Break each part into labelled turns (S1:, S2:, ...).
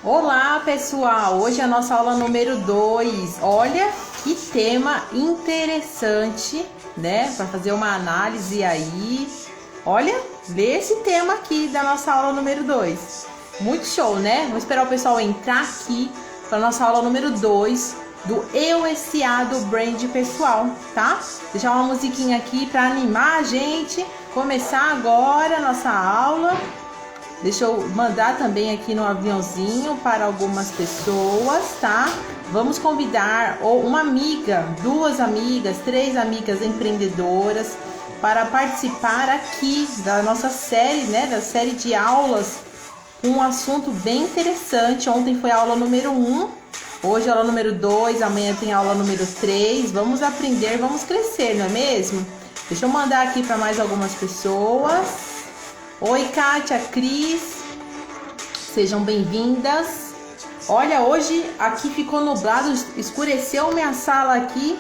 S1: Olá, pessoal! Hoje é a nossa aula número 2. Olha que tema interessante, né? Para fazer uma análise aí. Olha, vê esse tema aqui da nossa aula número 2. Muito show, né? Vou esperar o pessoal entrar aqui para nossa aula número 2 do Eu SA do Brand Pessoal, tá? Deixar uma musiquinha aqui para animar a gente. Começar agora a nossa aula. Deixa eu mandar também aqui no aviãozinho para algumas pessoas, tá? Vamos convidar uma amiga, 2 amigas, 3 amigas empreendedoras para participar aqui da nossa série, né? Da série de aulas com um assunto bem interessante. Ontem foi a aula número 1, hoje é a aula número 2, amanhã tem a aula número 3. Vamos aprender, vamos crescer, não é mesmo? Deixa eu mandar aqui para mais algumas pessoas. Oi, Kátia, Cris, sejam bem-vindas. Olha, hoje aqui ficou nublado, escureceu minha sala aqui.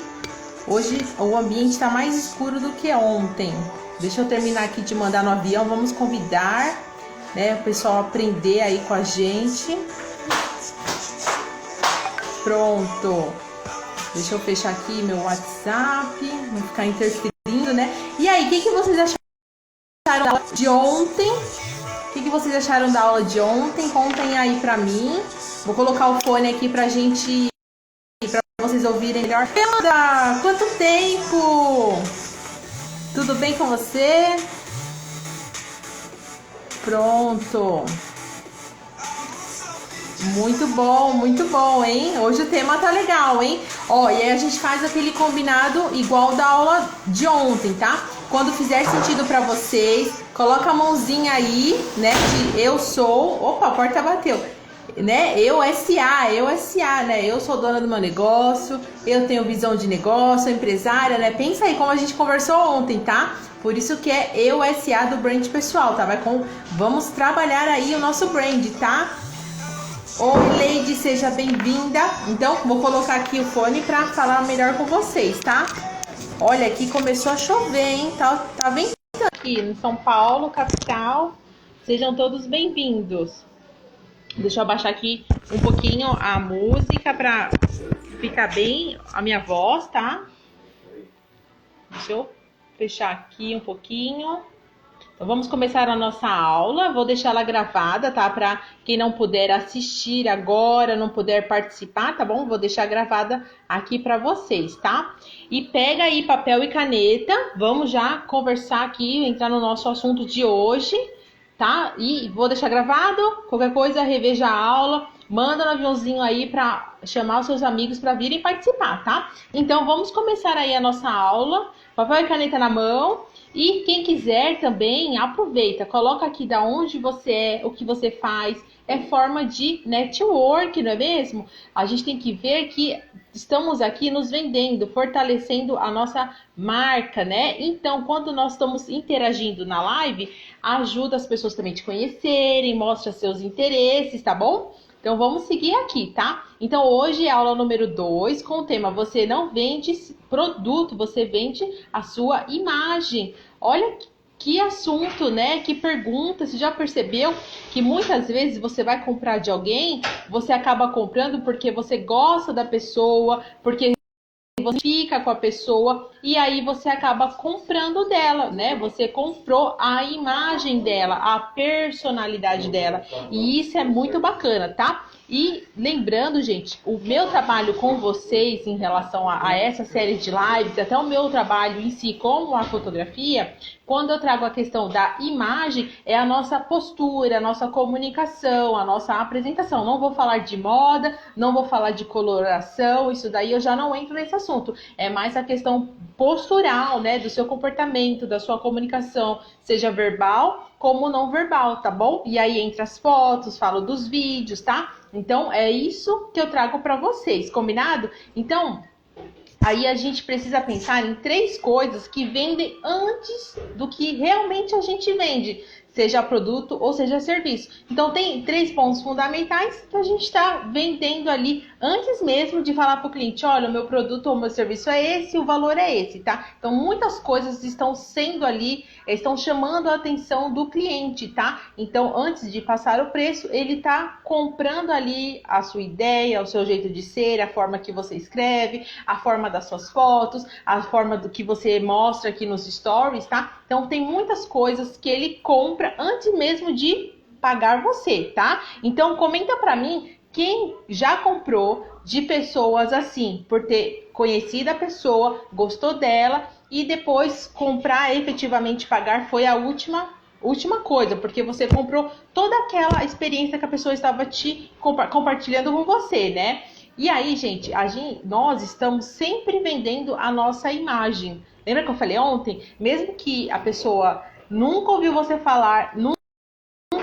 S1: Hoje o ambiente está mais escuro do que ontem. Deixa eu terminar aqui de mandar no avião. Vamos convidar, né, o pessoal a aprender aí com a gente. Pronto. Deixa eu fechar aqui meu WhatsApp, não ficar interferindo, né? E aí, o que vocês acharam da aula de ontem? O que vocês acharam da aula de ontem? Contem aí pra mim. Vou colocar o fone aqui pra gente, pra vocês ouvirem melhor. Fernanda, quanto tempo? Tudo bem com você? Pronto. Muito bom, hein? Hoje o tema tá legal, hein? Ó, e aí a gente faz aquele combinado igual da aula de ontem, tá? Quando fizer sentido pra vocês, coloca a mãozinha aí, né? De eu sou... Opa, a porta bateu. Né? Eu SA, né? Eu sou dona do meu negócio, eu tenho visão de negócio, empresária, né? Pensa aí como a gente conversou ontem, tá? Por isso que é Eu SA do Brand Pessoal, tá? Vamos trabalhar aí o nosso brand, tá? Oi, Leide, seja bem-vinda. Então, vou colocar aqui o fone para falar melhor com vocês, tá? Olha, aqui começou a chover, hein? Tá ventando aqui em São Paulo, capital. Sejam todos bem-vindos. Deixa eu abaixar aqui um pouquinho a música para ficar bem a minha voz, tá? Deixa eu fechar aqui um pouquinho. Então, vamos começar a nossa aula. Vou deixar ela gravada, tá? Para quem não puder assistir agora, não puder participar, tá bom? Vou deixar gravada aqui para vocês, tá? E pega aí papel e caneta. Vamos já conversar aqui, entrar no nosso assunto de hoje, tá? E vou deixar gravado. Qualquer coisa, reveja a aula. Manda no aviãozinho aí para chamar os seus amigos para virem participar, tá? Então, vamos começar aí a nossa aula. Papel e caneta na mão. E quem quiser também, aproveita, coloca aqui da onde você é, o que você faz, é forma de network, não é mesmo? A gente tem que ver que estamos aqui nos vendendo, fortalecendo a nossa marca, né? Então, quando nós estamos interagindo na live, ajuda as pessoas também a te conhecerem, mostra seus interesses, tá bom? Então, vamos seguir aqui, tá? Então, hoje é a aula número 2 com o tema Você não vende produto, você vende a sua imagem. Olha que assunto, né? Que pergunta. Você já percebeu que muitas vezes você vai comprar de alguém, você acaba comprando porque você gosta da pessoa, porque você fica com a pessoa e aí você acaba comprando dela, né? Você comprou a imagem dela, a personalidade dela. E isso é muito bacana, tá? E lembrando, gente, o meu trabalho com vocês em relação a essa série de lives, até o meu trabalho em si com a fotografia, quando eu trago a questão da imagem, é a nossa postura, a nossa comunicação, a nossa apresentação. Não vou falar de moda, não vou falar de coloração, isso daí eu já não entro nesse assunto. É mais a questão postural, né, do seu comportamento, da sua comunicação, seja verbal como não verbal, tá bom? E aí entra as fotos, falo dos vídeos, tá? Então, é isso que eu trago para vocês, combinado? Então, aí a gente precisa pensar em 3 coisas que vendem antes do que realmente a gente vende. seja produto ou seja serviço. Então tem 3 pontos fundamentais que a gente está vendendo ali antes mesmo de falar para o cliente, olha, o meu produto ou o meu serviço é esse, o valor é esse, tá? Então muitas coisas estão sendo ali, estão chamando a atenção do cliente, tá? Então antes de passar o preço, ele está comprando ali a sua ideia, o seu jeito de ser, a forma que você escreve, a forma das suas fotos, a forma do que você mostra aqui nos stories, tá? Então tem muitas coisas que ele compra antes mesmo de pagar você, tá? Então comenta pra mim quem já comprou de pessoas assim, por ter conhecido a pessoa, gostou dela e depois comprar, efetivamente pagar, foi a última coisa, porque você comprou toda aquela experiência que a pessoa estava te compartilhando com você, né? E aí, gente, nós estamos sempre vendendo a nossa imagem. Lembra que eu falei ontem? Mesmo que a pessoa nunca ouviu você falar, nunca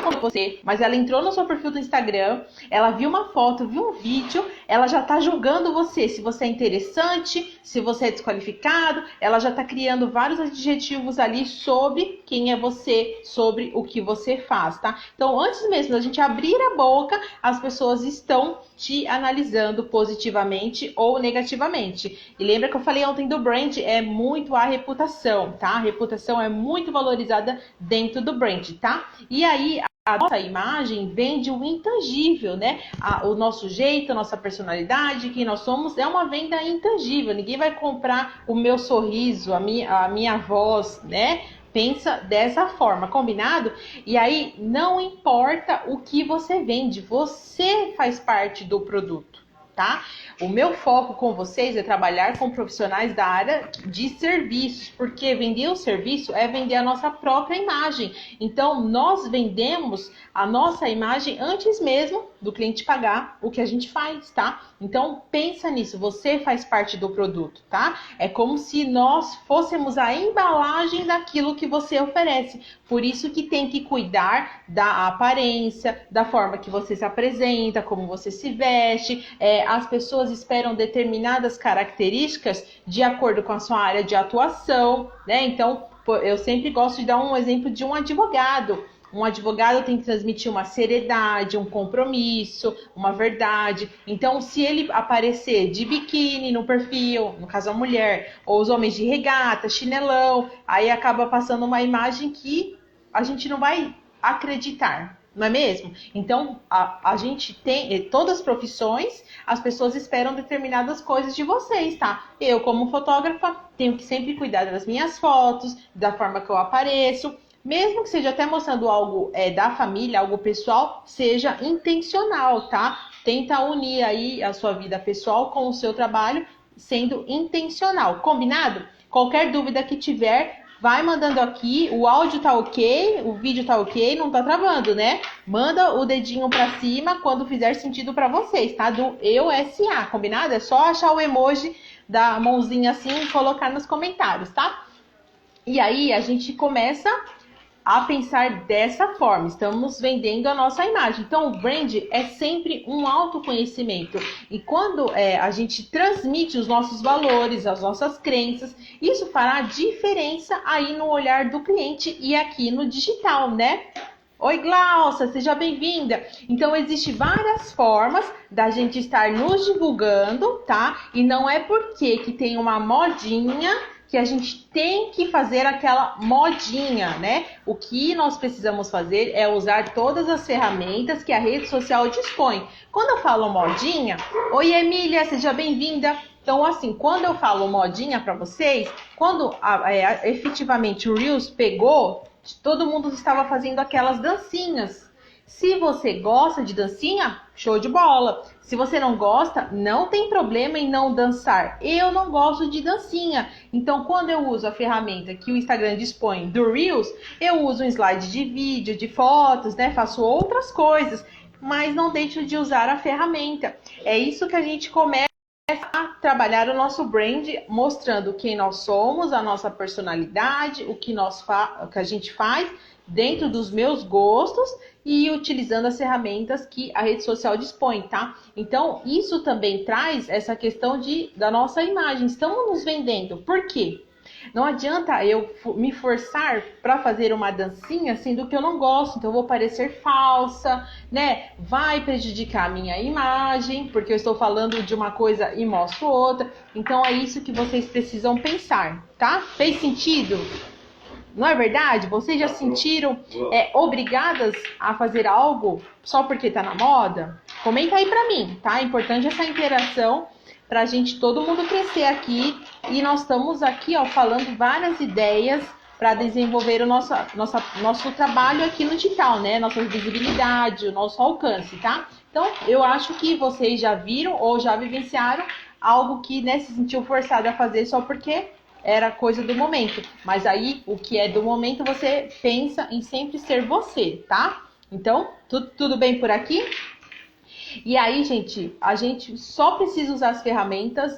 S1: ouviu você, mas ela entrou no seu perfil do Instagram, ela viu uma foto, viu um vídeo, ela já tá julgando você, se você é interessante, se você é desqualificado, ela já tá criando vários adjetivos ali sobre quem é você, sobre o que você faz, tá? Então, antes mesmo da gente abrir a boca, as pessoas estão te analisando positivamente ou negativamente. E lembra que eu falei ontem do brand, é muito a reputação, tá? A reputação é muito valorizada dentro do brand, tá? E aí, a nossa imagem vende o intangível, né? O nosso jeito, a nossa personalidade, quem nós somos, é uma venda intangível. Ninguém vai comprar o meu sorriso, a minha voz, né? Pensa dessa forma, combinado? E aí, não importa o que você vende, você faz parte do produto, tá? O meu foco com vocês é trabalhar com profissionais da área de serviços, porque vender o serviço é vender a nossa própria imagem. Então, nós vendemos a nossa imagem antes mesmo do cliente pagar o que a gente faz, tá? Então, pensa nisso, você faz parte do produto, tá? É como se nós fôssemos a embalagem daquilo que você oferece. Por isso que tem que cuidar da aparência, da forma que você se apresenta, como você se veste. As pessoas esperam determinadas características de acordo com a sua área de atuação, né? Então, eu sempre gosto de dar um exemplo de um advogado. Um advogado tem que transmitir uma seriedade, um compromisso, uma verdade. Então, se ele aparecer de biquíni no perfil, no caso a mulher, ou os homens de regata, chinelão, aí acaba passando uma imagem que a gente não vai acreditar, não é mesmo? Então, a gente tem, todas as profissões, as pessoas esperam determinadas coisas de vocês, tá? Eu, como fotógrafa, tenho que sempre cuidar das minhas fotos, da forma que eu apareço, mesmo que seja até mostrando algo da família, algo pessoal, seja intencional, tá? Tenta unir aí a sua vida pessoal com o seu trabalho, sendo intencional, combinado? Qualquer dúvida que tiver, vai mandando aqui, o áudio tá ok, o vídeo tá ok, não tá travando, né? Manda o dedinho pra cima quando fizer sentido pra vocês, tá? Do Eu SA, combinado? É só achar o emoji da mãozinha assim e colocar nos comentários, tá? E aí a gente começa a pensar dessa forma, estamos vendendo a nossa imagem. Então, o brand é sempre um autoconhecimento. E quando a gente transmite os nossos valores, as nossas crenças, isso fará diferença aí no olhar do cliente e aqui no digital, né? Oi, Glaucia, seja bem-vinda. Então, existem várias formas da gente estar nos divulgando, tá? E não é porque que tem uma modinha que a gente tem que fazer aquela modinha, né? O que nós precisamos fazer é usar todas as ferramentas que a rede social dispõe. Quando eu falo modinha, oi Emília, seja bem-vinda. Então, assim, quando eu falo modinha para vocês, quando efetivamente o Reels pegou, todo mundo estava fazendo aquelas dancinhas. Se você gosta de dancinha, show de bola. Se você não gosta, não tem problema em não dançar. Eu não gosto de dancinha. Então, quando eu uso a ferramenta que o Instagram dispõe do Reels, eu uso um slide de vídeo, de fotos, né? Faço outras coisas, mas não deixo de usar a ferramenta. É isso que a gente começa a trabalhar o nosso brand, mostrando quem nós somos, a nossa personalidade, o que a gente faz dentro dos meus gostos e utilizando as ferramentas que a rede social dispõe, tá? Então, isso também traz essa questão da nossa imagem. Estamos nos vendendo. Por quê? Não adianta eu me forçar para fazer uma dancinha sendo que eu não gosto, então eu vou parecer falsa, né? Vai prejudicar a minha imagem, porque eu estou falando de uma coisa e mostro outra. Então é isso que vocês precisam pensar, tá? Fez sentido? Não é verdade? Vocês já se sentiram obrigadas a fazer algo só porque tá na moda? Comenta aí pra mim, tá? É importante essa interação pra gente, todo mundo crescer aqui. E nós estamos aqui, ó, falando várias ideias para desenvolver o nosso trabalho aqui no digital, né? Nossa visibilidade, o nosso alcance, tá? Então, eu acho que vocês já viram ou já vivenciaram algo que, né, se sentiu forçado a fazer só porque era coisa do momento. Mas aí, o que é do momento, você pensa em sempre ser você, tá? Então, tudo bem por aqui? E aí, gente, a gente só precisa usar as ferramentas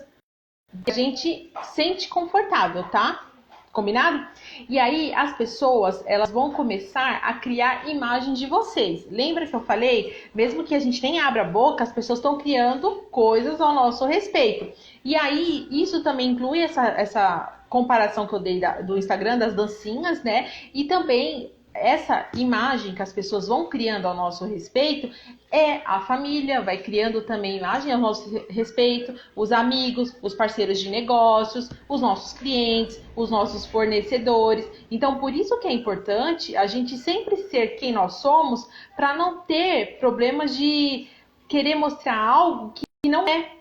S1: que a gente sente confortável, tá? Combinado? E aí, as pessoas, elas vão começar a criar imagens de vocês. Lembra que eu falei? Mesmo que a gente nem abra a boca, as pessoas estão criando coisas ao nosso respeito. E aí, isso também inclui essa comparação que eu dei do Instagram, das dancinhas, né? E também essa imagem que as pessoas vão criando ao nosso respeito é a família, vai criando também imagem ao nosso respeito, os amigos, os parceiros de negócios, os nossos clientes, os nossos fornecedores. Então, por isso que é importante a gente sempre ser quem nós somos, para não ter problemas de querer mostrar algo que não é.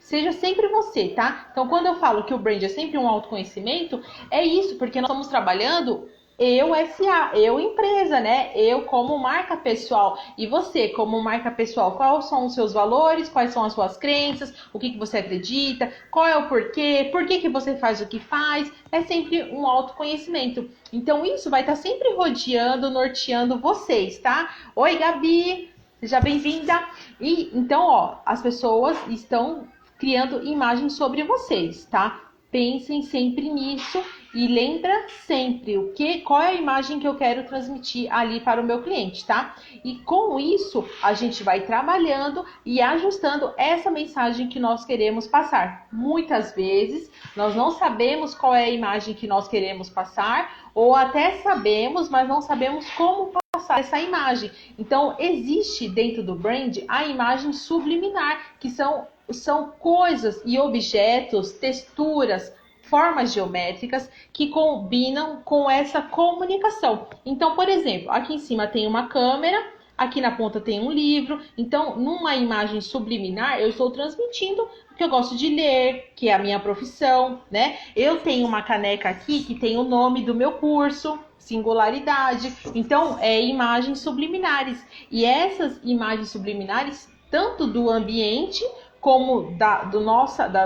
S1: Seja sempre você, tá? Então, quando eu falo que o brand é sempre um autoconhecimento, é isso, porque nós estamos trabalhando eu SA, eu empresa, né? Eu como marca pessoal. E você, como marca pessoal, quais são os seus valores, quais são as suas crenças, o que você acredita, qual é o porquê, por que você faz o que faz. É sempre um autoconhecimento. Então, isso vai estar sempre rodeando, norteando vocês, tá? Oi, Gabi! Seja bem-vinda. E então, ó, as pessoas estão criando imagens sobre vocês, tá? Pensem sempre nisso e lembra sempre qual é a imagem que eu quero transmitir ali para o meu cliente, tá? E com isso, a gente vai trabalhando e ajustando essa mensagem que nós queremos passar. Muitas vezes, nós não sabemos qual é a imagem que nós queremos passar, ou até sabemos, mas não sabemos como passar essa imagem. Então, existe dentro do brand a imagem subliminar, que são coisas e objetos, texturas, formas geométricas que combinam com essa comunicação. Então, por exemplo, aqui em cima tem uma câmera, aqui na ponta tem um livro. Então, numa imagem subliminar, eu estou transmitindo que eu gosto de ler, que é a minha profissão, né? Eu tenho uma caneca aqui que tem o nome do meu curso, Singularidade. Então, imagens subliminares. E essas imagens subliminares, tanto do ambiente como da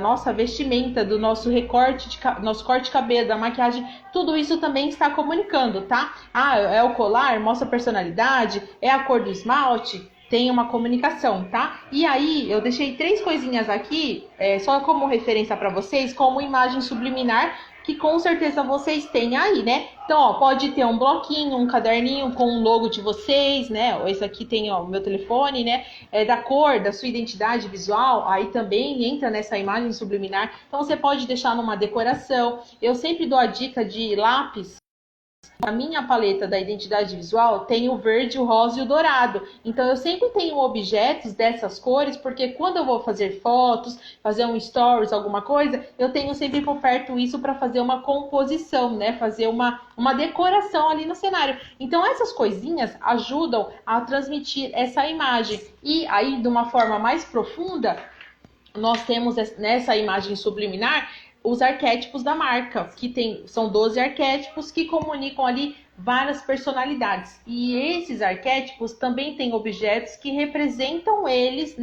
S1: nossa vestimenta, do nosso recorte, nosso corte de cabelo, da maquiagem, tudo isso também está comunicando, tá? Ah, é o colar, mostra a personalidade, é a cor do esmalte, tem uma comunicação, tá? E aí, eu deixei 3 coisinhas aqui, só como referência para vocês, como imagem subliminar, que com certeza vocês têm aí, né? Então, ó, pode ter um bloquinho, um caderninho com o logo de vocês, né? Esse aqui tem, ó, o meu telefone, né? Da cor, da sua identidade visual, aí também entra nessa imagem subliminar. Então, você pode deixar numa decoração. Eu sempre dou a dica de lápis. A minha paleta da identidade visual tem o verde, o rosa e o dourado. Então, eu sempre tenho objetos dessas cores, porque quando eu vou fazer fotos, fazer um stories, alguma coisa, eu tenho sempre por perto isso para fazer uma composição, né? Fazer uma decoração ali no cenário. Então, essas coisinhas ajudam a transmitir essa imagem. E aí, de uma forma mais profunda, nós temos nessa imagem subliminar os arquétipos da marca, que são 12 arquétipos que comunicam ali várias personalidades. E esses arquétipos também têm objetos que representam eles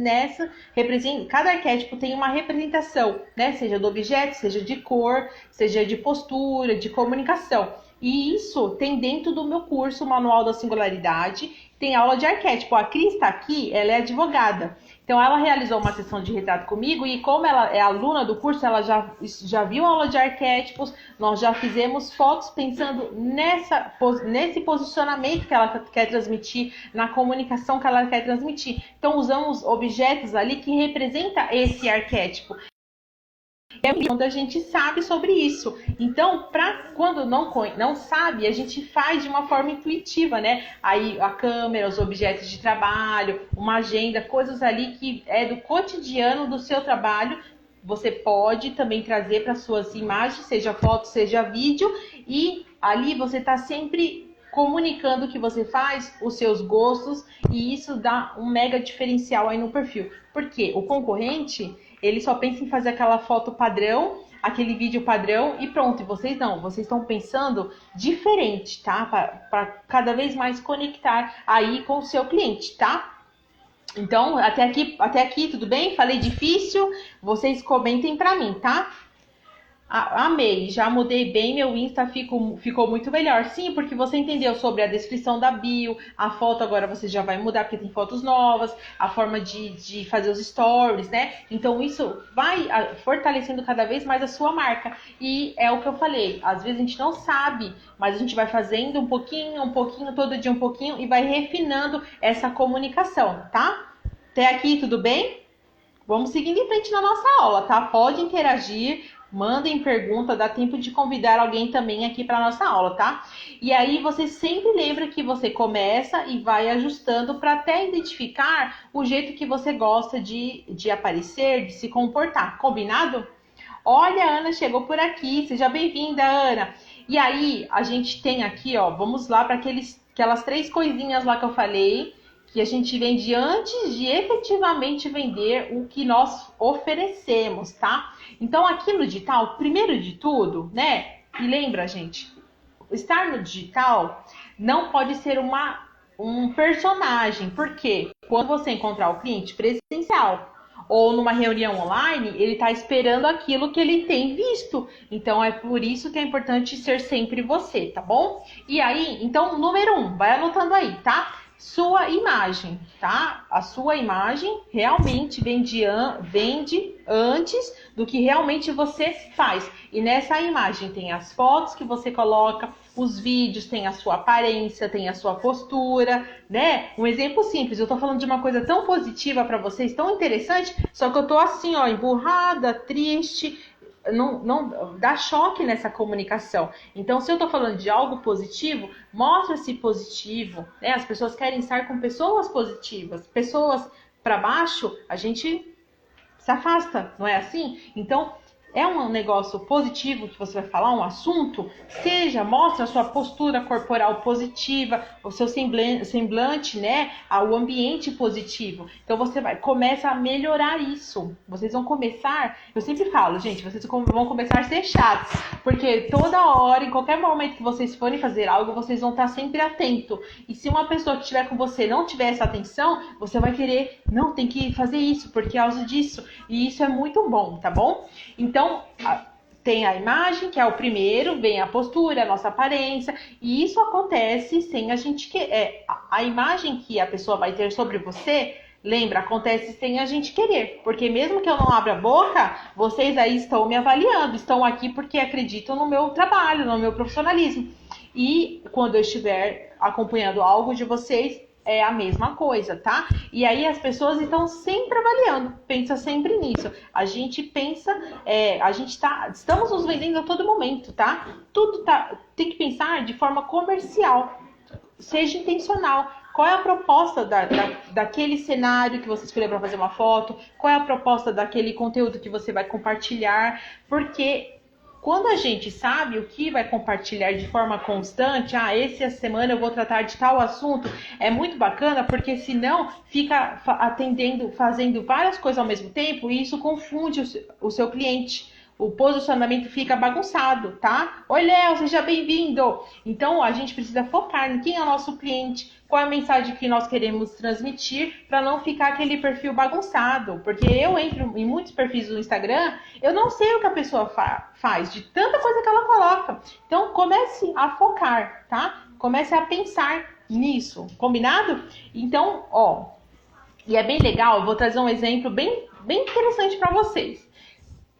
S1: cada arquétipo tem uma representação, né? Seja do objeto, seja de cor, seja de postura, de comunicação. E isso tem dentro do meu curso, o Manual da Singularidade, tem aula de arquétipo. A Cris está aqui, ela é advogada. Então, ela realizou uma sessão de retrato comigo e como ela é aluna do curso, ela já viu a aula de arquétipos, nós já fizemos fotos pensando nesse posicionamento que ela quer transmitir, na comunicação que ela quer transmitir. Então, usamos objetos ali que representam esse arquétipo. É quando a gente sabe sobre isso. Então, quando não sabe, a gente faz de uma forma intuitiva, né? Aí a câmera, os objetos de trabalho, uma agenda, coisas ali que é do cotidiano do seu trabalho. Você pode também trazer para suas imagens, seja foto, seja vídeo, e ali você está sempre comunicando o que você faz, os seus gostos, e isso dá um mega diferencial aí no perfil. Porque o concorrente, ele só pensa em fazer aquela foto padrão, aquele vídeo padrão e pronto. E vocês não, vocês estão pensando diferente, tá? Para cada vez mais conectar aí com o seu cliente, tá? Então, até aqui tudo bem? Falei difícil? Vocês comentem pra mim, tá? Amei, já mudei bem, meu Insta ficou muito melhor. Sim, porque você entendeu sobre a descrição da bio, a foto agora você já vai mudar porque tem fotos novas, a forma de fazer os stories, né? Então isso vai fortalecendo cada vez mais a sua marca. E é o que eu falei, às vezes a gente não sabe, mas a gente vai fazendo um pouquinho, todo dia um pouquinho e vai refinando essa comunicação, tá? Até aqui, tudo bem? Vamos seguindo em frente na nossa aula, tá? Pode interagir, mandem pergunta, dá tempo de convidar alguém também aqui para nossa aula, tá? E aí você sempre lembra que você começa e vai ajustando para até identificar o jeito que você gosta de aparecer, de se comportar, combinado? Olha, a Ana chegou por aqui, seja bem-vinda, Ana. E aí, a gente tem aqui, ó, vamos lá para aquelas 3 coisinhas lá que eu falei, que a gente vende antes de efetivamente vender o que nós oferecemos, tá? Então, aqui no digital, primeiro de tudo, né? E lembra, gente, estar no digital não pode ser um personagem, porque quando você encontrar o cliente presencial ou numa reunião online, ele está esperando aquilo que ele tem visto. Então, é por isso que é importante ser sempre você, tá bom? E aí, então, número 1, vai anotando aí, tá? Sua imagem, tá? A sua imagem realmente vende antes do que realmente você faz. E nessa imagem tem as fotos que você coloca, os vídeos, tem a sua aparência, tem a sua postura, né? Um exemplo simples, eu tô falando de uma coisa tão positiva para vocês, tão interessante, só que eu tô assim, ó, emburrada, triste, não dá choque nessa comunicação. Então, se eu tô falando de algo positivo, mostra-se positivo, né? As pessoas querem estar com pessoas positivas. Pessoas para baixo, a gente se afasta, não é assim? Então, é um negócio positivo que você vai falar, um assunto, mostra a sua postura corporal positiva, o seu semblante, né, o ambiente positivo. Então você começa a melhorar isso. Vocês vão começar, eu sempre falo, gente, vocês vão começar a ser chatos, porque toda hora, em qualquer momento que vocês forem fazer algo, vocês vão estar sempre atento. E se uma pessoa que estiver com você não tiver essa atenção, você vai querer, não, tem que fazer isso, porque é causa disso. E isso é muito bom, tá bom? Então, tem a imagem, que é o primeiro, vem a postura, a nossa aparência, e isso acontece sem a gente querer. A imagem que a pessoa vai ter sobre você, lembra, acontece sem a gente querer, porque mesmo que eu não abra a boca, vocês aí estão me avaliando, estão aqui porque acreditam no meu trabalho, no meu profissionalismo. E quando eu estiver acompanhando algo de vocês, é a mesma coisa, tá? E aí as pessoas estão sempre avaliando, pensa sempre nisso. A gente pensa, estamos nos vendendo a todo momento, tá? Tem que pensar de forma comercial, seja intencional. Qual é a proposta daquele cenário que você escolheu para fazer uma foto? Qual é a proposta daquele conteúdo que você vai compartilhar? Porque quando a gente sabe o que vai compartilhar de forma constante, essa semana eu vou tratar de tal assunto, é muito bacana, porque senão fica fazendo várias coisas ao mesmo tempo e isso confunde o seu cliente. O posicionamento fica bagunçado, tá? Oi, Léo, seja bem-vindo! Então, a gente precisa focar em quem é o nosso cliente, qual é a mensagem que nós queremos transmitir, para não ficar aquele perfil bagunçado. Porque eu entro em muitos perfis do Instagram, eu não sei o que a pessoa faz, de tanta coisa que ela coloca. Então, comece a focar, tá? Comece a pensar nisso, combinado? Então, e é bem legal, eu vou trazer um exemplo bem interessante para vocês.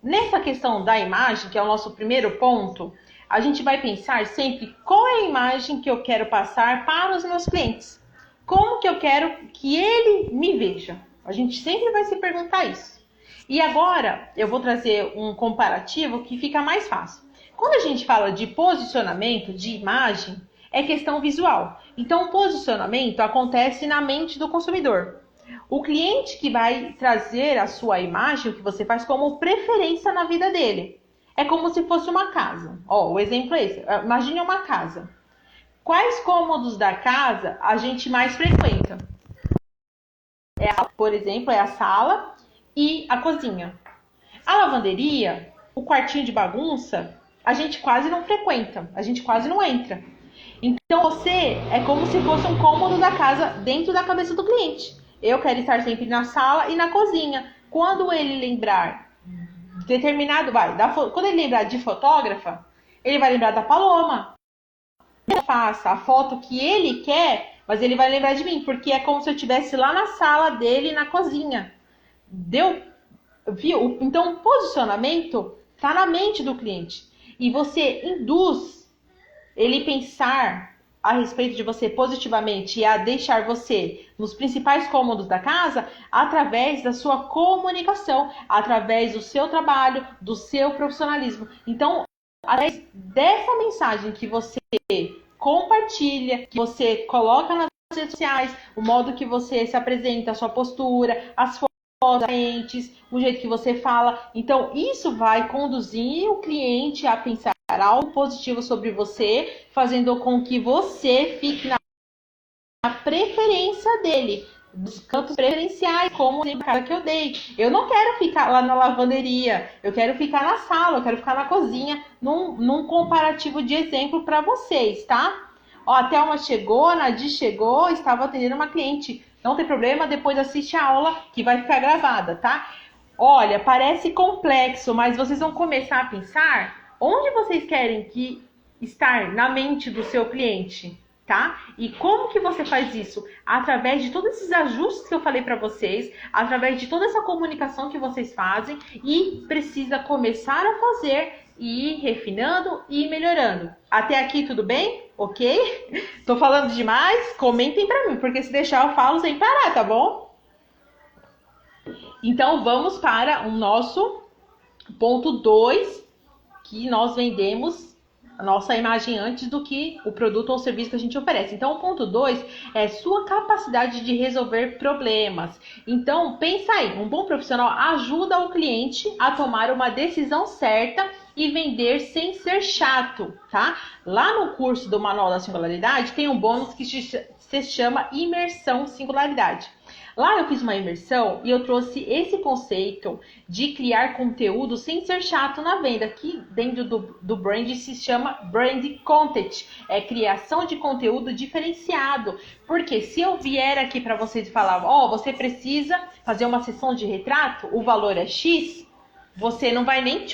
S1: Nessa questão da imagem, que é o nosso primeiro ponto, a gente vai pensar sempre qual é a imagem que eu quero passar para os meus clientes. Como que eu quero que ele me veja? A gente sempre vai se perguntar isso. E agora eu vou trazer um comparativo que fica mais fácil. Quando a gente fala de posicionamento, de imagem, é questão visual. Então, o posicionamento acontece na mente do consumidor. O cliente que vai trazer a sua imagem, o que você faz como preferência na vida dele. É como se fosse uma casa. Ó, o exemplo é esse. Imagine uma casa. Quais cômodos da casa a gente mais frequenta? Por exemplo, é a sala e a cozinha. A lavanderia, o quartinho de bagunça, a gente quase não frequenta, a gente quase não entra. Então você é como se fosse um cômodo da casa dentro da cabeça do cliente. Eu quero estar sempre na sala e na cozinha. Quando ele lembrar quando ele lembrar de fotógrafa, ele vai lembrar da Paloma. Eu faça a foto que ele quer, mas ele vai lembrar de mim, porque é como se eu estivesse lá na sala dele, na cozinha. Deu? Viu? Então, o posicionamento está na mente do cliente. E você induz ele pensar a respeito de você positivamente e a deixar você nos principais cômodos da casa através da sua comunicação, através do seu trabalho, do seu profissionalismo. Então, através dessa mensagem que você compartilha, que você coloca nas redes sociais, o modo que você se apresenta, a sua postura, as fotos, o jeito que você fala. Então, isso vai conduzir o cliente a pensar algo positivo sobre você, fazendo com que você fique na preferência dele, dos cantos preferenciais, como o cara que eu dei. Eu não quero ficar lá na lavanderia, eu quero ficar na sala, eu quero ficar na cozinha, num comparativo de exemplo para vocês, tá? Ó, a Thelma chegou, a Nadir chegou, estava atendendo uma cliente. Não tem problema, depois assiste a aula que vai ficar gravada, tá? Olha, parece complexo, mas vocês vão começar a pensar onde vocês querem que estar na mente do seu cliente, tá? E como que você faz isso? Através de todos esses ajustes que eu falei para vocês, através de toda essa comunicação que vocês fazem e precisa começar a fazer e ir refinando e ir melhorando. Até aqui tudo bem? Ok? Tô falando demais? Comentem para mim, porque se deixar eu falo sem parar, tá bom? Então vamos para o nosso ponto 2, que nós vendemos a nossa imagem antes do que o produto ou serviço que a gente oferece. Então, o ponto 2 é sua capacidade de resolver problemas. Então, pensa aí, um bom profissional ajuda o cliente a tomar uma decisão certa e vender sem ser chato, tá? Lá no curso do Manual da Singularidade tem um bônus que se chama Imersão Singularidade. Lá eu fiz uma imersão e eu trouxe esse conceito de criar conteúdo sem ser chato na venda, que dentro do brand se chama brand content, é criação de conteúdo diferenciado. Porque se eu vier aqui para vocês e falar, você precisa fazer uma sessão de retrato, o valor é X, você não vai nem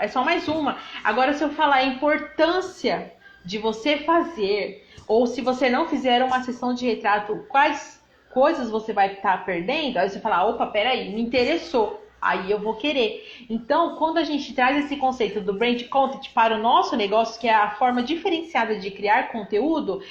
S1: é só mais uma. Agora, se eu falar a importância de você fazer, ou se você não fizer uma sessão de retrato, quais coisas você vai estar perdendo, aí você fala, opa, peraí, me interessou, aí eu vou querer. Então, quando a gente traz esse conceito do brand content para o nosso negócio, que é a forma diferenciada de criar conteúdo,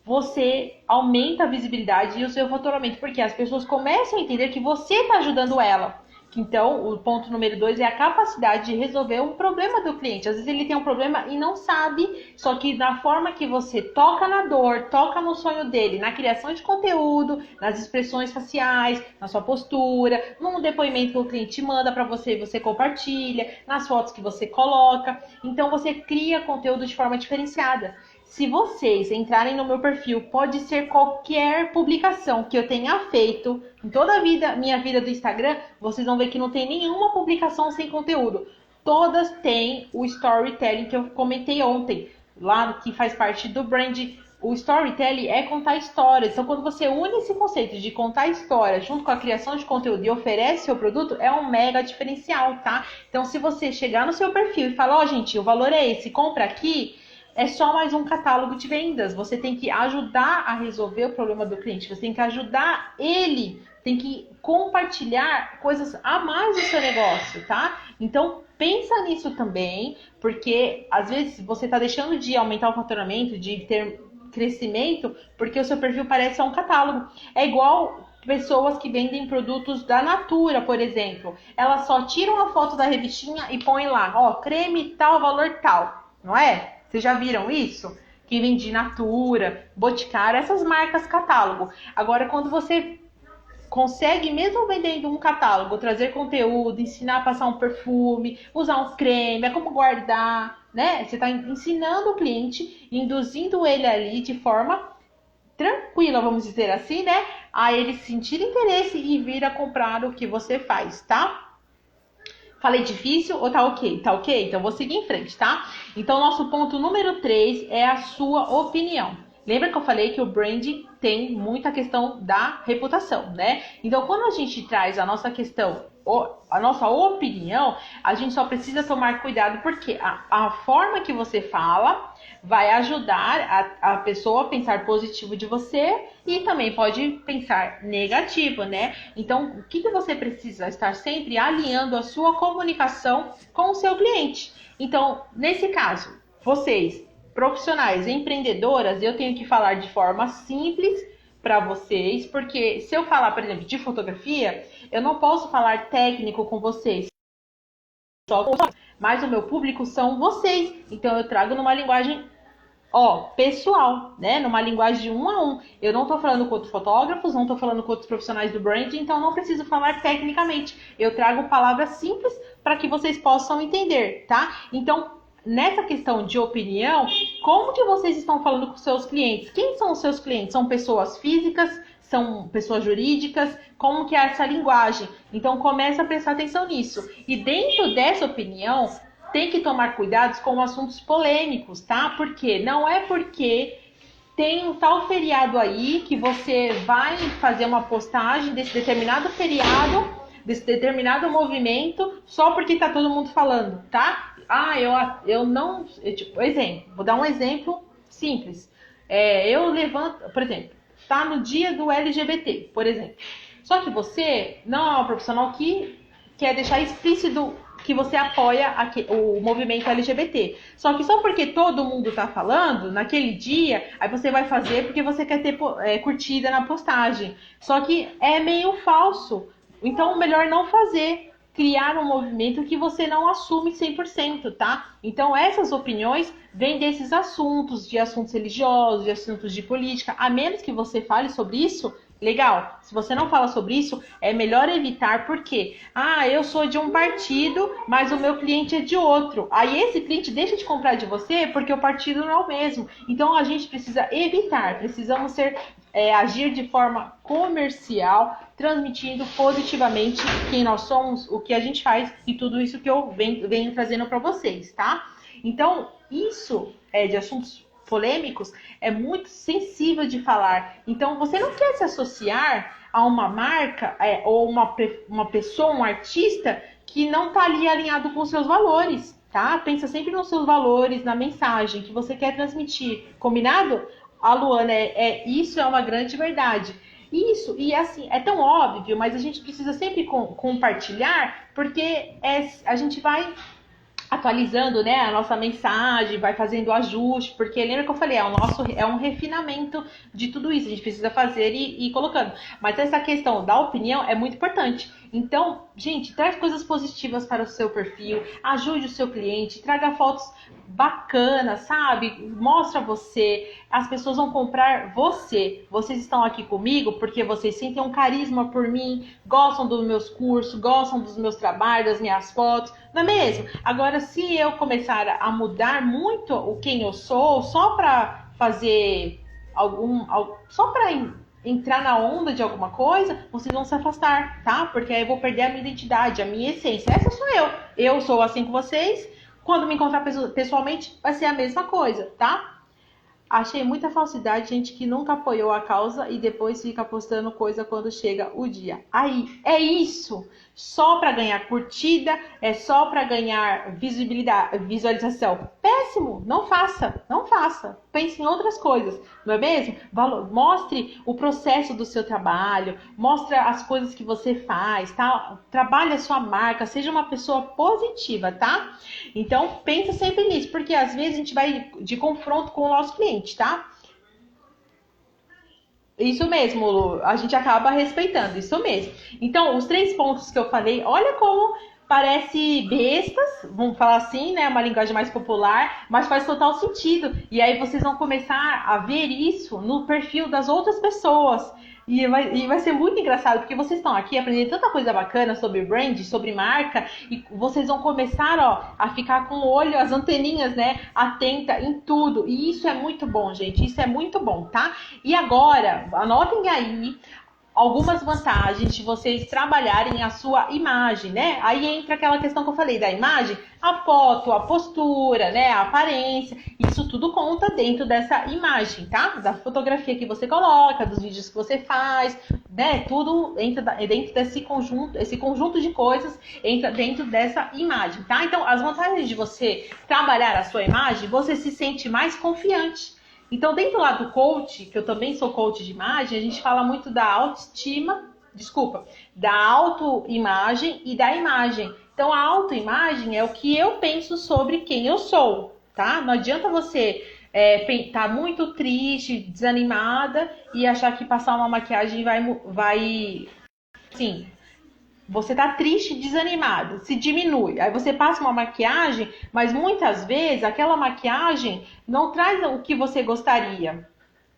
S1: você aumenta a visibilidade e o seu faturamento, porque as pessoas começam a entender que você está ajudando ela. Então, o ponto número 2 é a capacidade de resolver um problema do cliente. Às vezes ele tem um problema e não sabe, só que na forma que você toca na dor, toca no sonho dele, na criação de conteúdo, nas expressões faciais, na sua postura, num depoimento que o cliente manda para você e você compartilha, nas fotos que você coloca. Então, você cria conteúdo de forma diferenciada. Se vocês entrarem no meu perfil, pode ser qualquer publicação que eu tenha feito em toda a minha vida do Instagram, vocês vão ver que não tem nenhuma publicação sem conteúdo. Todas têm o storytelling que eu comentei ontem, lá que faz parte do brand. O storytelling é contar histórias. Então, quando você une esse conceito de contar história junto com a criação de conteúdo e oferece seu produto, é um mega diferencial, tá? Então, se você chegar no seu perfil e falar, gente, o valor é esse, compra aqui, é só mais um catálogo de vendas. Você tem que ajudar a resolver o problema do cliente. Você tem que ajudar ele. Tem que compartilhar coisas a mais do seu negócio, tá? Então, pensa nisso também, porque às vezes você está deixando de aumentar o faturamento, de ter crescimento, porque o seu perfil parece um catálogo. É igual pessoas que vendem produtos da Natura, por exemplo. Elas só tiram a foto da revistinha e põem lá, ó, creme tal, valor tal, não é? Vocês já viram isso? Que vende Natura, Boticário, essas marcas catálogo. Agora, quando você consegue, mesmo vendendo um catálogo, trazer conteúdo, ensinar a passar um perfume, usar um creme, é como guardar, né? Você está ensinando o cliente, induzindo ele ali de forma tranquila, vamos dizer assim, né? A ele sentir interesse e vir a comprar o que você faz, tá? Falei difícil ou tá ok? Tá ok? Então vou seguir em frente, tá? Então nosso ponto número 3 é a sua opinião. Lembra que eu falei que o branding tem muita questão da reputação, né? Então quando a gente traz a nossa questão, a nossa opinião, a gente só precisa tomar cuidado porque a forma que você fala vai ajudar a pessoa a pensar positivo de você e também pode pensar negativo, né? Então, o que você precisa? Estar sempre alinhando a sua comunicação com o seu cliente. Então, nesse caso, vocês, profissionais, empreendedoras, eu tenho que falar de forma simples para vocês, porque se eu falar, por exemplo, de fotografia, eu não posso falar técnico com vocês. Mas o meu público são vocês. Então eu trago numa linguagem pessoal, né? Numa linguagem de 1 a 1. Eu não tô falando com outros fotógrafos, não tô falando com outros profissionais do branding, então não preciso falar tecnicamente. Eu trago palavras simples para que vocês possam entender, tá? Então, nessa questão de opinião, como que vocês estão falando com seus clientes? Quem são os seus clientes? São pessoas físicas? São pessoas jurídicas? Como que é essa linguagem? Então, começa a prestar atenção nisso. E dentro dessa opinião, tem que tomar cuidados com assuntos polêmicos, tá? Porque não é porque tem um tal feriado aí que você vai fazer uma postagem desse determinado feriado, desse determinado movimento, só porque tá todo mundo falando, tá? Eu não... Tipo, exemplo, vou dar um exemplo simples. Eu levanto, por exemplo, tá no dia do LGBT, por exemplo. Só que você não é um profissional que quer deixar explícito que você apoia o movimento LGBT. Só que só porque todo mundo tá falando, naquele dia, aí você vai fazer porque você quer ter curtida na postagem. Só que é meio falso. Então, melhor não fazer. Criar um movimento que você não assume 100%, tá? Então, essas opiniões vêm desses assuntos, de assuntos religiosos, de assuntos de política. A menos que você fale sobre isso, legal. Se você não fala sobre isso, é melhor evitar, porque eu sou de um partido, mas o meu cliente é de outro. Aí esse cliente deixa de comprar de você porque o partido não é o mesmo. Então a gente precisa evitar, precisamos agir de forma comercial, transmitindo positivamente quem nós somos, o que a gente faz e tudo isso que eu venho trazendo para vocês, tá? Então, isso de assuntos polêmicos é muito sensível de falar. Então, você não quer se associar a uma marca ou uma pessoa, um artista que não está ali alinhado com os seus valores, tá? Pensa sempre nos seus valores, na mensagem que você quer transmitir. Combinado? A Luana, isso é uma grande verdade. Isso, e assim, é tão óbvio, mas a gente precisa sempre compartilhar, porque a gente vai atualizando, né, a nossa mensagem, vai fazendo ajuste, porque lembra que eu falei, é um refinamento de tudo isso, a gente precisa fazer e ir colocando. Mas essa questão da opinião é muito importante. Então, gente, traz coisas positivas para o seu perfil, ajude o seu cliente, traga fotos bacanas, sabe? Mostra você, as pessoas vão comprar você. Vocês estão aqui comigo porque vocês sentem um carisma por mim, gostam dos meus cursos, gostam dos meus trabalhos, das minhas fotos, não é mesmo? Agora, se eu começar a mudar muito o quem eu sou, só para fazer só para entrar na onda de alguma coisa, vocês vão se afastar, tá? Porque aí eu vou perder a minha identidade, a minha essência. Essa sou eu. Eu sou assim com vocês. Quando me encontrar pessoalmente, vai ser a mesma coisa, tá? Achei muita falsidade, gente que nunca apoiou a causa e depois fica postando coisa quando chega o dia. Aí, é isso! Só para ganhar curtida, é só para ganhar visibilidade, visualização. Péssimo! Não faça, não faça. Pense em outras coisas, não é mesmo? Mostre o processo do seu trabalho, mostre as coisas que você faz, tá? Trabalhe a sua marca, seja uma pessoa positiva, tá? Então, pensa sempre nisso, porque às vezes a gente vai de confronto com o nosso cliente, tá? Isso mesmo, Lu. A gente acaba respeitando, isso mesmo. Então, os 3 pontos que eu falei, olha como parece bestas, vamos falar assim, né? Uma linguagem mais popular, mas faz total sentido. E aí vocês vão começar a ver isso no perfil das outras pessoas. E vai ser muito engraçado, porque vocês estão aqui aprendendo tanta coisa bacana sobre brand, sobre marca, e vocês vão começar, ó, a ficar com o olho, as anteninhas, né, atenta em tudo. E isso é muito bom, gente, isso é muito bom, tá? E agora, anotem aí algumas vantagens de vocês trabalharem a sua imagem, né? Aí entra aquela questão que eu falei da imagem, a foto, a postura, né? A aparência, isso tudo conta dentro dessa imagem, tá? Da fotografia que você coloca, dos vídeos que você faz, né? Tudo entra dentro desse conjunto, esse conjunto de coisas entra dentro dessa imagem, tá? Então, as vantagens de você trabalhar a sua imagem, você se sente mais confiante. Então, dentro lá do coach, que eu também sou coach de imagem, a gente fala muito da autoestima, da autoimagem e da imagem. Então, a autoimagem é o que eu penso sobre quem eu sou, tá? Não adianta você tá muito triste, desanimada e achar que passar uma maquiagem vai assim, você tá triste, desanimado, se diminui. Aí você passa uma maquiagem, mas muitas vezes aquela maquiagem não traz o que você gostaria,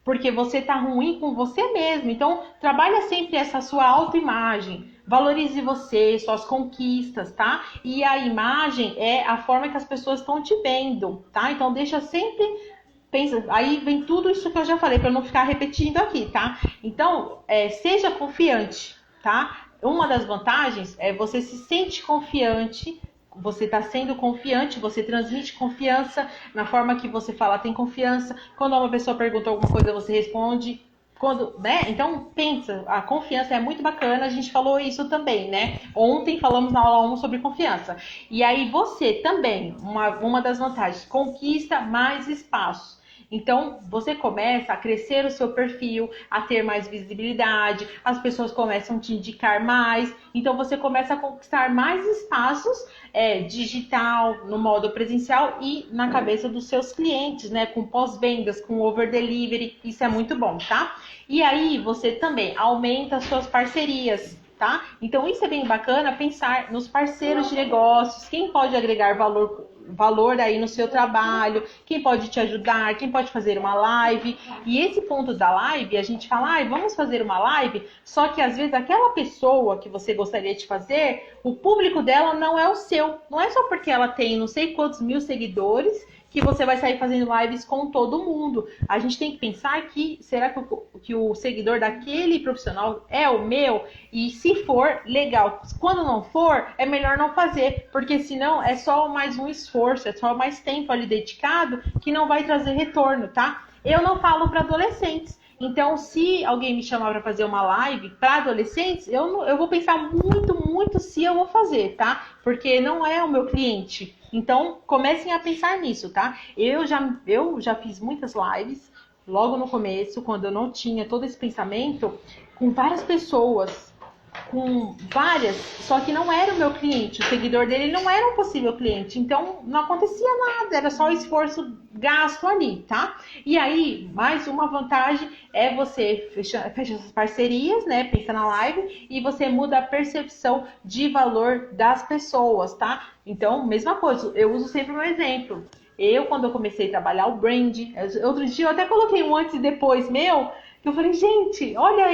S1: porque você tá ruim com você mesmo. Então, trabalha sempre essa sua autoimagem. Valorize você, suas conquistas, tá? E a imagem é a forma que as pessoas estão te vendo, tá? Então, deixa sempre pensa, aí vem tudo isso que eu já falei, para não ficar repetindo aqui, tá? Então, seja confiante, tá? Uma das vantagens é você se sente confiante, você está sendo confiante, você transmite confiança, na forma que você fala tem confiança, quando uma pessoa pergunta alguma coisa você responde, né? Então pensa, a confiança é muito bacana, a gente falou isso também, né? Ontem falamos na aula 1 sobre confiança. E aí você também, uma das vantagens, conquista mais espaço. Então, você começa a crescer o seu perfil, a ter mais visibilidade, as pessoas começam a te indicar mais, então você começa a conquistar mais espaços digital, no modo presencial e na cabeça dos seus clientes, né? Com pós-vendas, com over delivery, isso é muito bom, tá? E aí, você também aumenta as suas parcerias, tá? Então, isso é bem bacana, pensar nos parceiros de negócios, quem pode agregar valor aí no seu trabalho, quem pode te ajudar, quem pode fazer uma live. E esse ponto da live, a gente fala, vamos fazer uma live, só que às vezes aquela pessoa que você gostaria de fazer, o público dela não é o seu. Não é só porque ela tem não sei quantos mil seguidores que você vai sair fazendo lives com todo mundo. A gente tem que pensar que, será que o seguidor daquele profissional é o meu? E se for, legal. Quando não for, é melhor não fazer, porque senão é só mais um esforço, é só mais tempo ali dedicado que não vai trazer retorno, tá? Eu não falo para adolescentes. Então, se alguém me chamar para fazer uma live para adolescentes, eu vou pensar muito se eu vou fazer, tá? Porque não é o meu cliente. Então, comecem a pensar nisso, tá? Eu já fiz muitas lives, logo no começo, quando eu não tinha todo esse pensamento, com várias pessoas, só que não era o meu cliente, o seguidor dele não era um possível cliente, então não acontecia nada, era só esforço gasto ali, tá? E aí, mais uma vantagem é você fecha essas parcerias, né? Pensa na live e você muda a percepção de valor das pessoas, tá? Então, mesma coisa, eu uso sempre o meu exemplo. Quando eu comecei a trabalhar o brand, outro dia eu até coloquei um antes e depois meu, que eu falei, gente, olha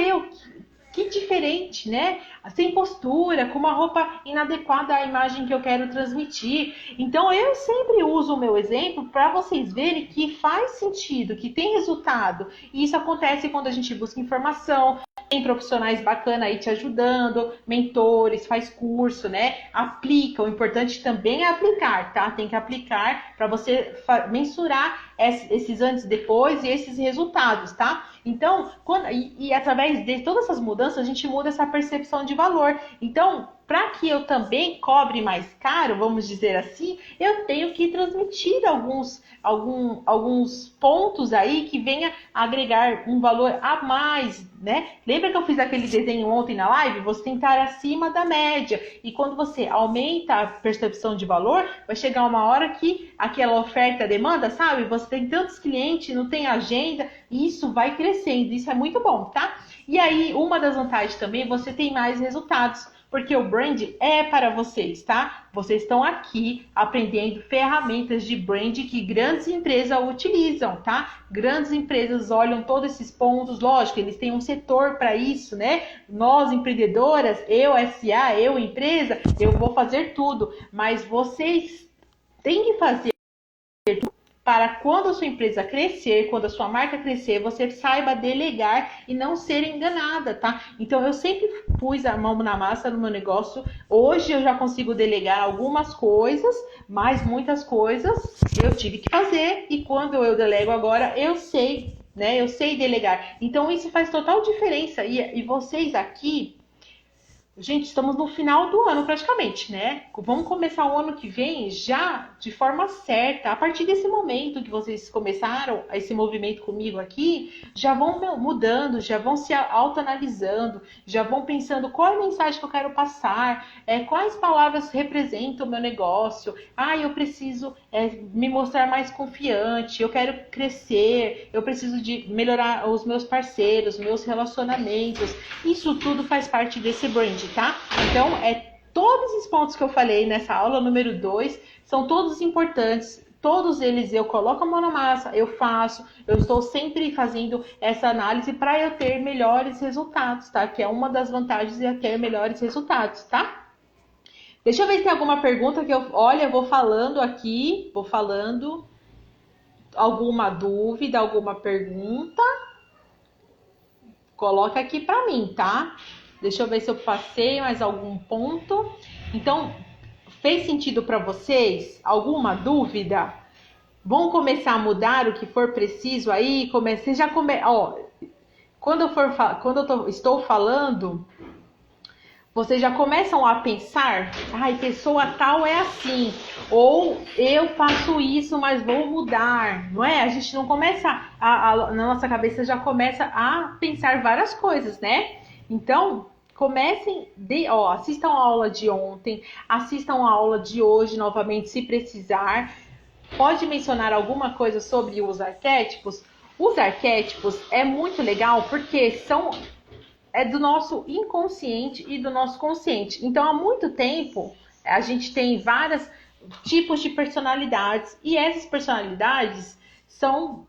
S1: que diferente, né? Sem postura, com uma roupa inadequada à imagem que eu quero transmitir. Então, eu sempre uso o meu exemplo para vocês verem que faz sentido, que tem resultado. E isso acontece quando a gente busca informação, tem profissionais bacanas aí te ajudando, mentores, faz curso, né? Aplica, o importante também é aplicar, tá? Tem que aplicar para você mensurar esses antes e depois e esses resultados, tá? Então, através de todas essas mudanças, a gente muda essa percepção de valor. Então, para que eu também cobre mais caro, vamos dizer assim, eu tenho que transmitir alguns pontos aí que venha agregar um valor a mais, né? Lembra que eu fiz aquele desenho ontem na live? Você tem que estar acima da média. E quando você aumenta a percepção de valor, vai chegar uma hora que aquela oferta e demanda, sabe? Você você tem tantos clientes, não tem agenda, e isso vai crescendo, isso é muito bom, tá? E aí, uma das vantagens também, você tem mais resultados, porque o brand é para vocês, tá? Vocês estão aqui aprendendo ferramentas de brand que grandes empresas utilizam, tá? Grandes empresas olham todos esses pontos, lógico, eles têm um setor para isso, né? Nós, empreendedoras, eu, SA, eu, empresa, eu vou fazer tudo, mas vocês têm que fazer para quando a sua empresa crescer, quando a sua marca crescer, você saiba delegar e não ser enganada, tá? Então, eu sempre pus a mão na massa no meu negócio. Hoje eu já consigo delegar algumas coisas, mas muitas coisas eu tive que fazer. E quando eu delego agora, eu sei, né? Eu sei delegar. Então, isso faz total diferença. E vocês aqui... Gente, estamos no final do ano praticamente, né? Vamos começar o ano que vem já de forma certa. A partir desse momento que vocês começaram esse movimento comigo aqui, já vão mudando, já vão se autoanalisando, já vão pensando qual é a mensagem que eu quero passar, quais palavras representam o meu negócio. Eu preciso me mostrar mais confiante, eu quero crescer, eu preciso de melhorar os meus parceiros, meus relacionamentos. Isso tudo faz parte desse brand, tá? Então, todos os pontos que eu falei nessa aula número 2 são todos importantes. Todos eles eu coloco a mão na massa, eu faço, eu estou sempre fazendo essa análise para eu ter melhores resultados, tá? Que é uma das vantagens de ter melhores resultados, tá? Deixa eu ver se tem alguma pergunta que eu vou falando aqui, alguma dúvida, alguma pergunta, coloca aqui para mim, tá? Deixa eu ver se eu passei mais algum ponto. Então, fez sentido para vocês? Alguma dúvida? Vamos começar a mudar o que for preciso aí? Quando eu estou falando, vocês já começam a pensar, pessoa tal é assim, ou eu faço isso, mas vou mudar, não é? A gente não começa, na nossa cabeça já começa a pensar várias coisas, né? Então, assistam a aula de ontem, assistam a aula de hoje novamente, se precisar. Pode mencionar alguma coisa sobre os arquétipos? Os arquétipos é muito legal porque é do nosso inconsciente e do nosso consciente. Então, há muito tempo, a gente tem vários tipos de personalidades. E essas personalidades são...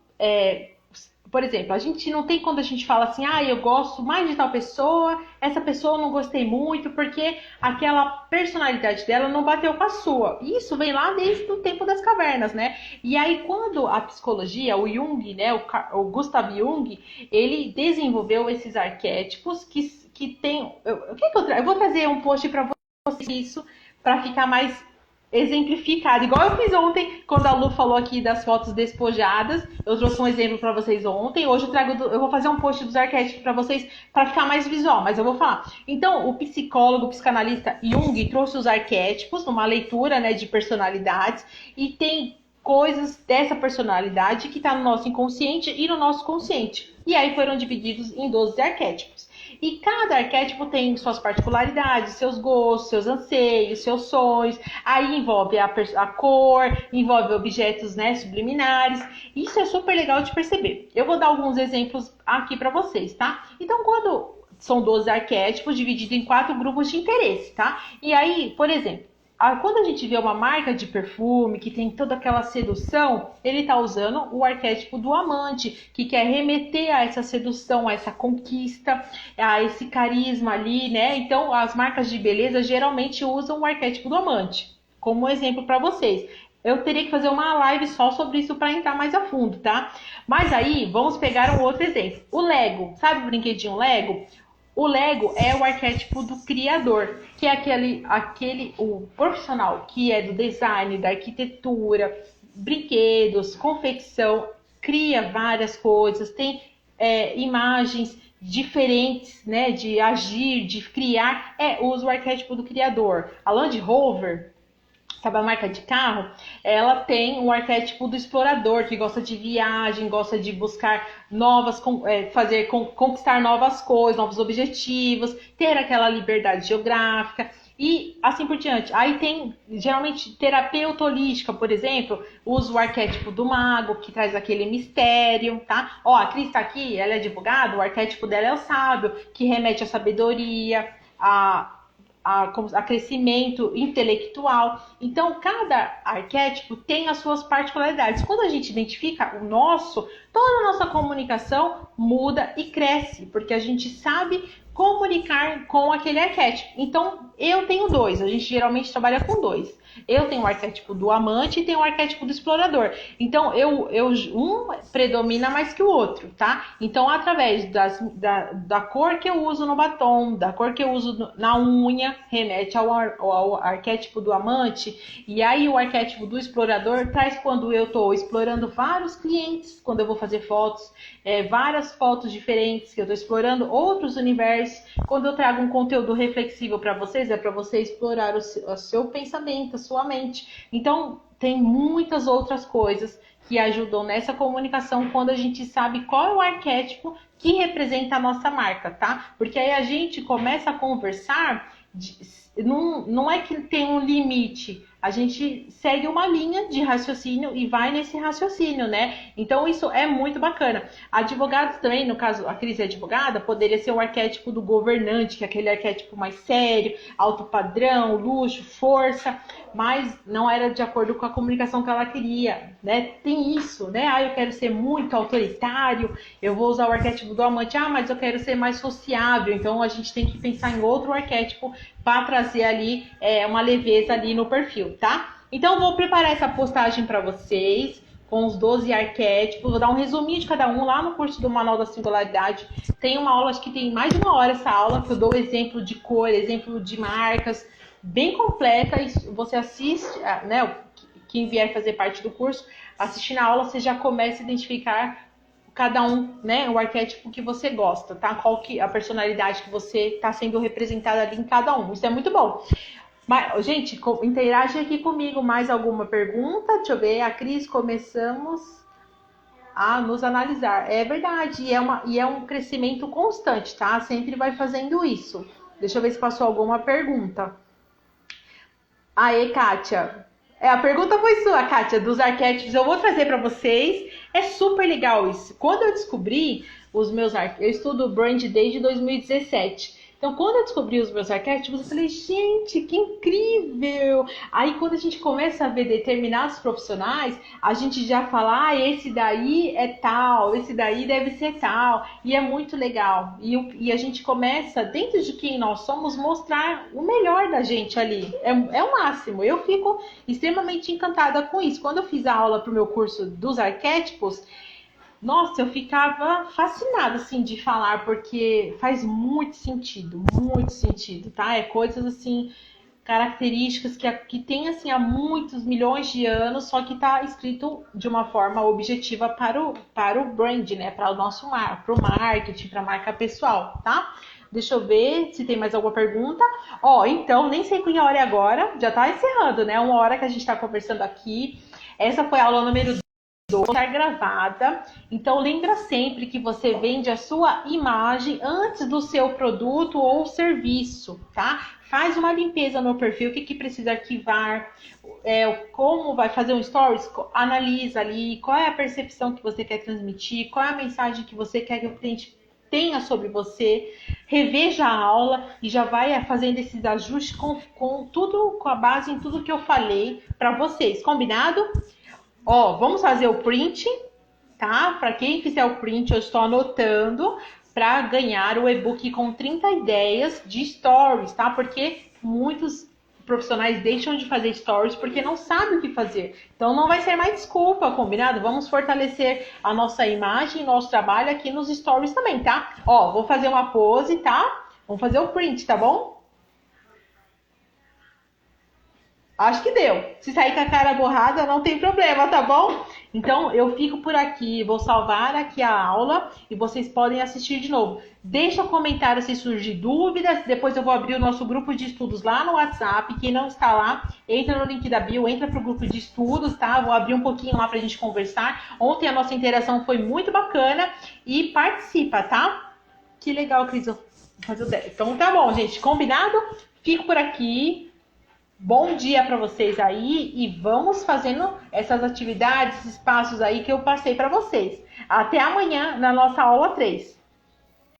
S1: por exemplo, a gente não tem quando a gente fala assim, eu gosto mais de tal pessoa, essa pessoa eu não gostei muito, porque aquela personalidade dela não bateu com a sua. Isso vem lá desde o tempo das cavernas, né? E aí, quando a psicologia, o Jung, né, o Gustav Jung, ele desenvolveu esses arquétipos que tem... Eu vou trazer um post para vocês isso, para ficar mais exemplificado, igual eu fiz ontem, quando a Lu falou aqui das fotos despojadas. Eu trouxe um exemplo para vocês ontem. Hoje eu vou fazer um post dos arquétipos para vocês, para ficar mais visual, mas eu vou falar. Então, o psicólogo, o psicanalista Jung trouxe os arquétipos numa leitura, né, de personalidades, e tem coisas dessa personalidade que está no nosso inconsciente e no nosso consciente. E aí foram divididos em 12 arquétipos. E cada arquétipo tem suas particularidades, seus gostos, seus anseios, seus sonhos. Aí envolve a cor, envolve objetos, né, subliminares. Isso é super legal de perceber. Eu vou dar alguns exemplos aqui para vocês, tá? Então, quando são 12 arquétipos divididos em 4 grupos de interesse, tá? E aí, por exemplo, quando a gente vê uma marca de perfume que tem toda aquela sedução, ele está usando o arquétipo do amante, que quer remeter a essa sedução, a essa conquista, a esse carisma ali, né? Então, as marcas de beleza geralmente usam o arquétipo do amante, como exemplo para vocês. Eu teria que fazer uma live só sobre isso para entrar mais a fundo, tá? Mas aí, vamos pegar um outro exemplo. O Lego, sabe o brinquedinho Lego? O Lego é o arquétipo do criador, que é o profissional que é do design, da arquitetura, brinquedos, confecção, cria várias coisas, tem imagens diferentes, né, de agir, de criar, usa o arquétipo do criador. A Land Rover, sabe a marca de carro? Ela tem o arquétipo do explorador, que gosta de viagem, gosta de buscar conquistar novas coisas, novos objetivos, ter aquela liberdade geográfica. e assim por diante. Aí tem, geralmente, terapeuta holística, por exemplo, usa o arquétipo do mago, que traz aquele mistério, tá? Ó, a Cris tá aqui, ela é advogada, o arquétipo dela é o sábio, que remete à sabedoria, a crescimento intelectual. Então, cada arquétipo tem as suas particularidades. Quando a gente identifica o nosso, toda a nossa comunicação muda e cresce, porque a gente sabe comunicar com aquele arquétipo. Então, eu tenho dois, a gente geralmente trabalha com dois. Eu tenho o arquétipo do amante e tenho o arquétipo do explorador. Então, um predomina mais que o outro, tá? Então, através da cor que eu uso no batom, da cor que eu uso na unha, remete ao arquétipo do amante. E aí, o arquétipo do explorador traz quando eu estou explorando vários clientes, quando eu vou fazer fotos, várias fotos diferentes, que eu estou explorando outros universos. Quando eu trago um conteúdo reflexivo para vocês, é para você explorar o seu pensamento, a sua mente. Então, tem muitas outras coisas que ajudam nessa comunicação quando a gente sabe qual é o arquétipo que representa a nossa marca, tá? Porque aí a gente começa a conversar, não é que tem um limite, a gente segue uma linha de raciocínio e vai nesse raciocínio, né? Então isso é muito bacana. Advogados também, no caso a Cris é advogada, poderia ser o arquétipo do governante, que é aquele arquétipo mais sério, alto padrão, luxo, força, mas não era de acordo com a comunicação que ela queria, né? Tem isso, né? Eu quero ser muito autoritário, eu vou usar o arquétipo do amante, mas eu quero ser mais sociável, então a gente tem que pensar em outro arquétipo para trazer ali uma leveza ali no perfil, tá? Então vou preparar essa postagem para vocês com os 12 arquétipos, vou dar um resuminho de cada um lá no curso do Manual da Singularidade. Tem uma aula, acho que tem mais de uma hora essa aula, que eu dou exemplo de cor, exemplo de marcas, bem completa, e você assiste, né, quem vier fazer parte do curso, assistindo a aula, você já começa a identificar cada um, né, o arquétipo que você gosta, tá? Qual que a personalidade que você está sendo representada ali em cada um. Isso é muito bom. Mas, gente, interage aqui comigo. Mais alguma pergunta? Deixa eu ver. A Cris, começamos a nos analisar. É verdade. E é um crescimento constante, tá? Sempre vai fazendo isso. Deixa eu ver se passou alguma pergunta. Aê, Kátia. A pergunta foi sua, Kátia, dos arquétipos. Eu vou trazer para vocês. É super legal isso. Quando eu descobri os meus arquétipos, eu estudo brand desde 2017. Então, quando eu descobri os meus arquétipos, eu falei, gente, que incrível! Aí, quando a gente começa a ver determinados profissionais, a gente já fala, esse daí é tal, esse daí deve ser tal. E é muito legal. E a gente começa, dentro de quem nós somos, mostrar o melhor da gente ali. É o máximo. Eu fico extremamente encantada com isso. Quando eu fiz a aula para o meu curso dos arquétipos, nossa, eu ficava fascinada, assim, de falar, porque faz muito sentido, tá? É coisas, assim, características que tem, assim, há muitos milhões de anos, só que tá escrito de uma forma objetiva para o brand, né? Para o nosso para o marketing, para a marca pessoal, tá? Deixa eu ver se tem mais alguma pergunta. Então, nem sei que hora é agora, já tá encerrando, né? 1 hora que a gente tá conversando aqui. Essa foi a aula número 2. Estar gravada, então lembra sempre que você vende a sua imagem antes do seu produto ou serviço, tá? Faz uma limpeza no perfil, o que precisa arquivar, como vai fazer um stories, analisa ali, qual é a percepção que você quer transmitir, qual é a mensagem que você quer que o cliente tenha sobre você, reveja a aula e já vai fazendo esses ajustes com tudo, com a base em tudo que eu falei para vocês, combinado? Vamos fazer o print, tá? Para quem fizer o print, eu estou anotando para ganhar o e-book com 30 ideias de stories, tá? Porque muitos profissionais deixam de fazer stories porque não sabem o que fazer. Então não vai ser mais desculpa, combinado? Vamos fortalecer a nossa imagem, nosso trabalho aqui nos stories também, tá? Vou fazer uma pose, tá? Vamos fazer o print, tá bom? Acho que deu. Se sair com a cara borrada, não tem problema, tá bom? Então, eu fico por aqui. Vou salvar aqui a aula e vocês podem assistir de novo. Deixa um comentário se surgir dúvidas. Depois eu vou abrir o nosso grupo de estudos lá no WhatsApp. Quem não está lá, entra no link da bio, entra pro grupo de estudos, tá? Vou abrir um pouquinho lá pra gente conversar. Ontem a nossa interação foi muito bacana e participa, tá? Que legal, Cris. Então tá bom, gente. Combinado? fico por aqui. Bom dia para vocês aí e vamos fazendo essas atividades, esses passos aí que eu passei para vocês. Até amanhã na nossa aula 3.